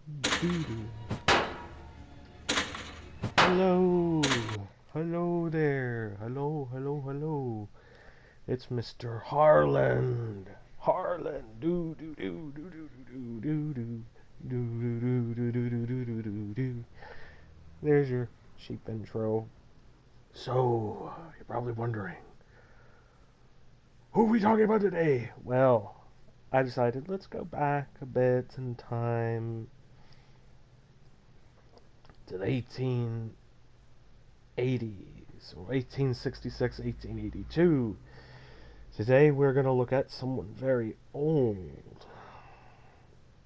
Doo-doo. Hello. Hello there. Hello, hello, hello. It's Mr. Harland. Harland. Do do do do do do do do do do do do do do do do do. There's your cheap intro. So, you're probably wondering, who are we talking about today? Well, I decided let's go back a bit in time to the 1880s, or 1866, 1882. Today we're going to look at someone very old.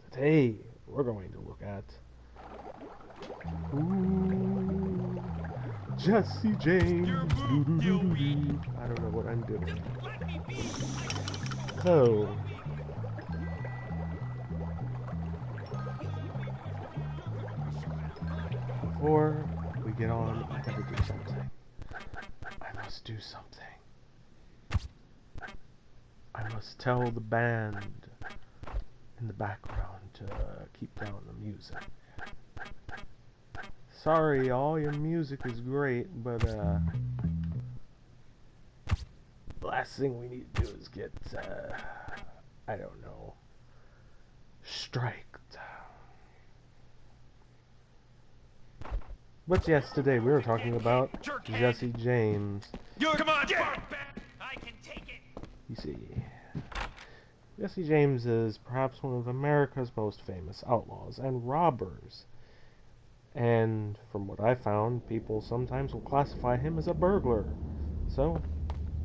Today we're going to look at Jessie James. I don't know what I'm doing. So, before we get on, I gotta do something. I must do something. I must tell the band in the background to keep down the music. Sorry, y'all, your music is great, but the last thing we need to do is get, I don't know, striked. But yes, today we were talking about Jessie James. Come on, I can take it. You see, Jessie James is perhaps one of America's most famous outlaws and robbers. And from what I found, people sometimes will classify him as a burglar. So,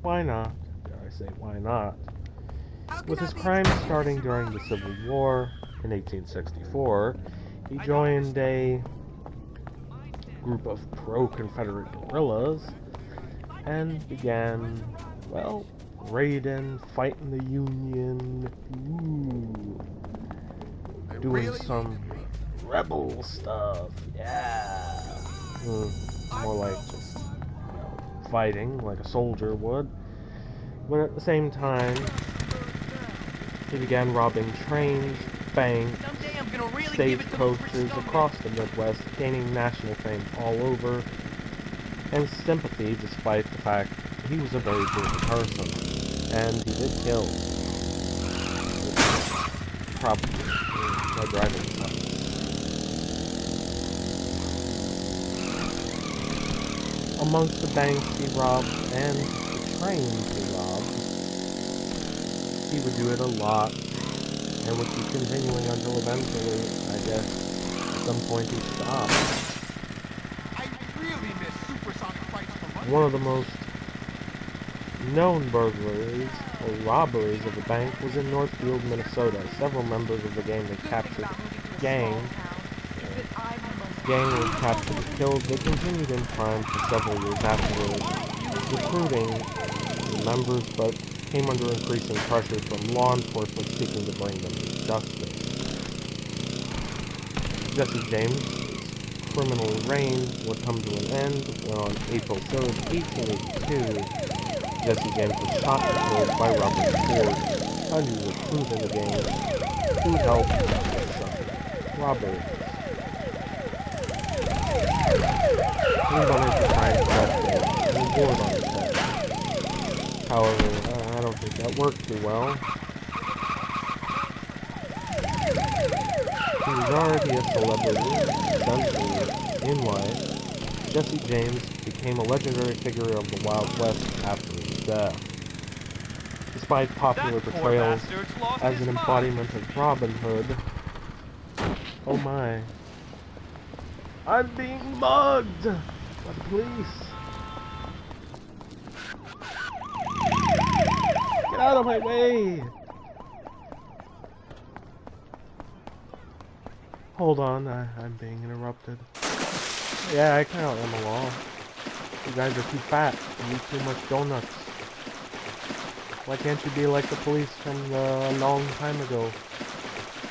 why not? Dare I say, why not? With his crimes starting during the Civil War in 1864, he joined a group of pro-Confederate guerrillas and began, well, raiding, fighting the Union, doing some rebel stuff, yeah. More like just, fighting like a soldier would. But at the same time, he began robbing trains, banks, stagecoaches across the Midwest, gaining national fame all over, and sympathy despite the fact that he was a very brutal person, and he did kill. Probably my driving license. Amongst the banks he robbed and the trains he robbed, he would do it a lot, and would keep continuing until eventually, I guess, at some point he stopped. I really miss supersonic fights for money. One of the most known burglaries or robberies of a bank was in Northfield, Minnesota. Several members of the gang was captured was captured and killed. They continued in crime for several years afterwards, recruiting new members, but came under increasing pressure from law enforcement seeking to bring them to justice. Jessie James' criminal reign would come to an end when on April 3rd, 1882, Jessie James was shot and killed by Robert Ford, a new recruit in the gang who helped some robberies. He wanted to find that reward on his head. However, I don't think that worked too well. He was already a celebrity, essentially, in life. Jessie James became a legendary figure of the Wild West after his death. Despite popular portrayals as an embodiment of Robin Hood, oh my, I'm being mugged by the police. Get out of my way! Hold on, I'm being interrupted. Yeah, I kind of am a law. You guys are too fat. You eat too much donuts. Why can't you be like the police from a long time ago?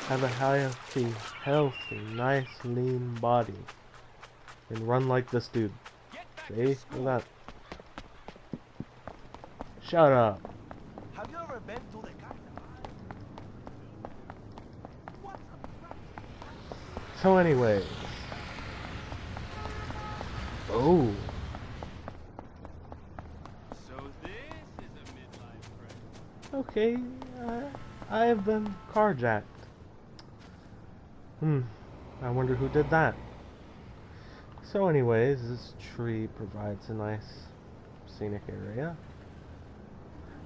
Have a healthy, nice, lean body. And run like this dude. See? Look at that. Shut up. Have you ever been to the So anyways. Oh. So this is a midlife crisis. Okay, I have been carjacked. I wonder who did that. So anyways, this tree provides a nice scenic area.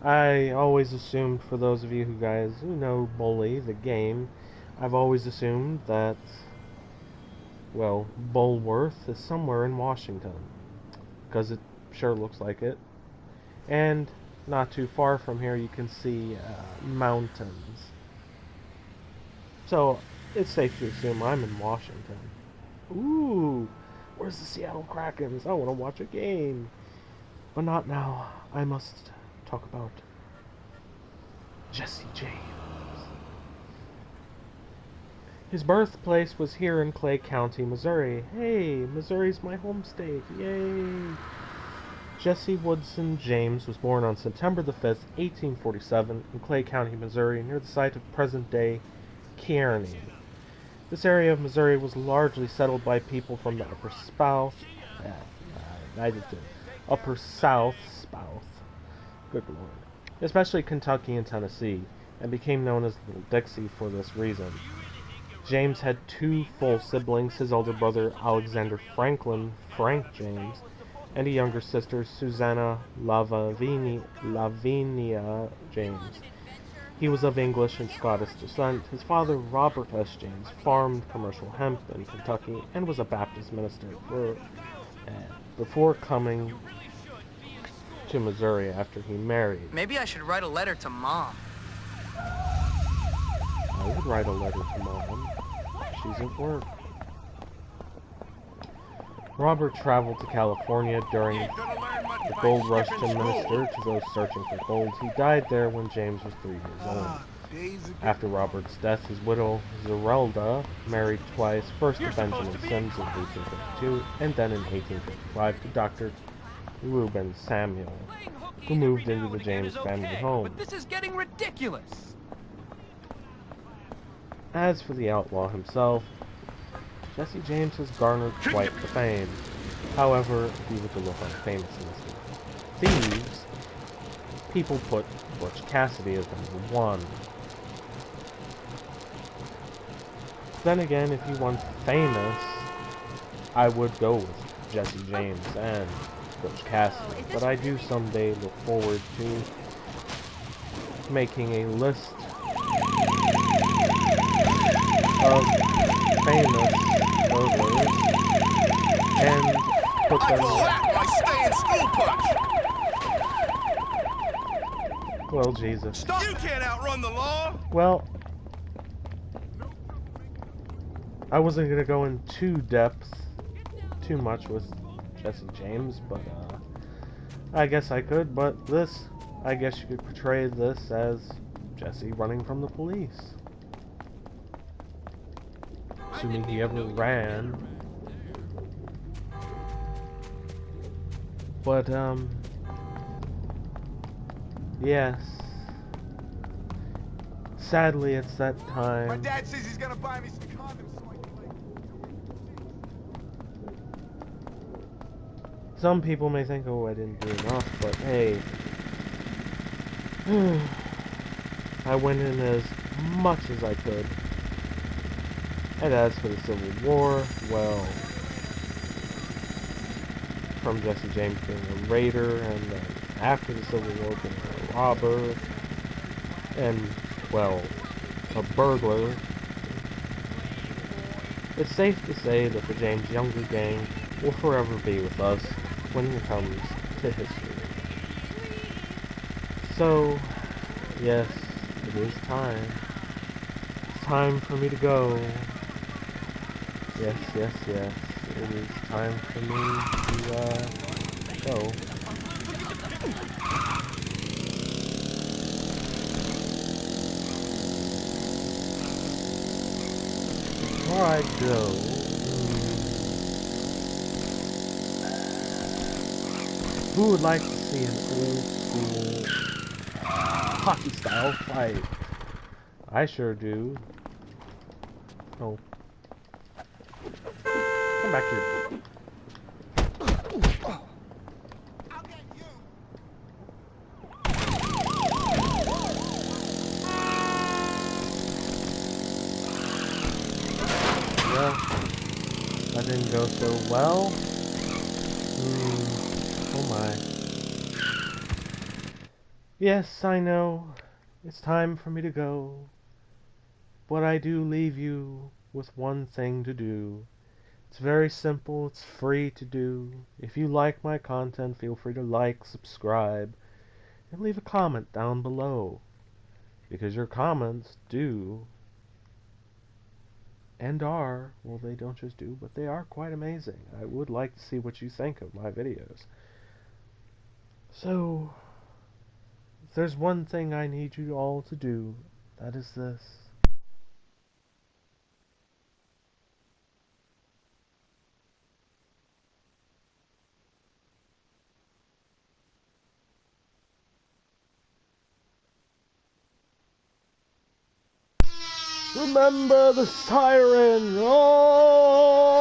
I always assumed, for those of you who know Bully, the game, I've always assumed that, well, Bulworth is somewhere in Washington. Because it sure looks like it. And not too far from here you can see mountains. So it's safe to assume I'm in Washington. Ooh, where's the Seattle Krakens? I want to watch a game. But not now. I must talk about Jessie James. His birthplace was here in Clay County, Missouri. Hey, Missouri's my home state. Yay! Jesse Woodson James was born on September the 5th, 1847, in Clay County, Missouri, near the site of present-day Kearney. This area of Missouri was largely settled by people from the Upper South. Good Lord. Especially Kentucky and Tennessee, and became known as Little Dixie for this reason. James had two full siblings, his older brother Alexander Franklin, Frank James, and a younger sister, Susanna Lavinia James. He was of English and Scottish descent. His father, Robert S. James, farmed commercial hemp in Kentucky and was a Baptist minister before coming to Missouri after he married. Maybe I should write a letter to Mom. I would write a letter to Mom. She's at work. Robert traveled to California during the gold rush to minister to those searching for gold. He died there when James was 3 years old. After Robert's death, his widow, Zerelda, married twice, first to Benjamin Sims in 1852, and then in 1855 to Dr. Reuben Samuel, who moved into the James family home. But this is getting ridiculous. As for the outlaw himself, Jesse James has garnered quite the fame. However, if you were to look unfamous in this game, thieves, people put Butch Cassidy as number one. Then again, if you want famous, I would go with Jesse James and Butch Cassidy. But I do someday look forward to making a list of famous burglars and put them. Well, Jesus. Stop. You can't outrun the law. Well, I wasn't gonna go in too much with Jesse James, but I guess I could. But this, I guess you could portray this as Jesse running from the police. Assuming he ever ran. But, yes. Sadly, it's that time. My dad says he's gonna buy me some condoms so I can, Some people may think, oh, I didn't do enough, but hey. I went in as much as I could. And as for the Civil War, well, from Jesse James being a raider, and then after the Civil War being a robber, and, well, a burglar, it's safe to say that the James Younger gang will forever be with us when it comes to history. So, yes, it is time. It's time for me to go. Yes, yes, yes. It is time for me to, go. Before I go, who would like to see an old school hockey-style fight? I sure do. Oh. Come back here. I'll get you. Well, that didn't go so well. Oh my. Yes, I know. It's time for me to go. But I do leave you with one thing to do. It's very simple, it's free to do. If you like my content, feel free to like, subscribe, and leave a comment down below. Because your comments do, and are, well, they don't just do, but they are quite amazing. I would like to see what you think of my videos. So, if there's one thing I need you all to do, that is this. Remember the siren! Oh!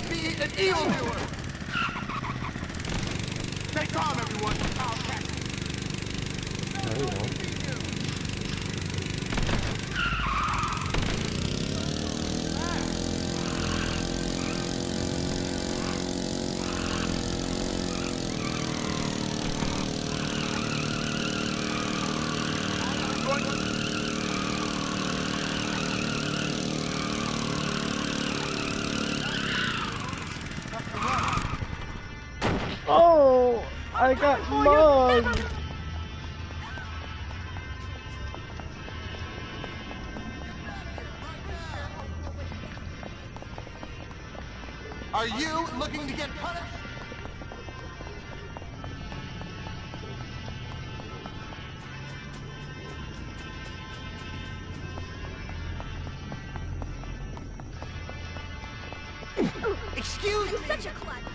Be an evildoer. Stay calm, everyone. I'll catch you. No, you won't. Oh! I got mugged! Are you looking to get punished? Excuse me. Such a klutz.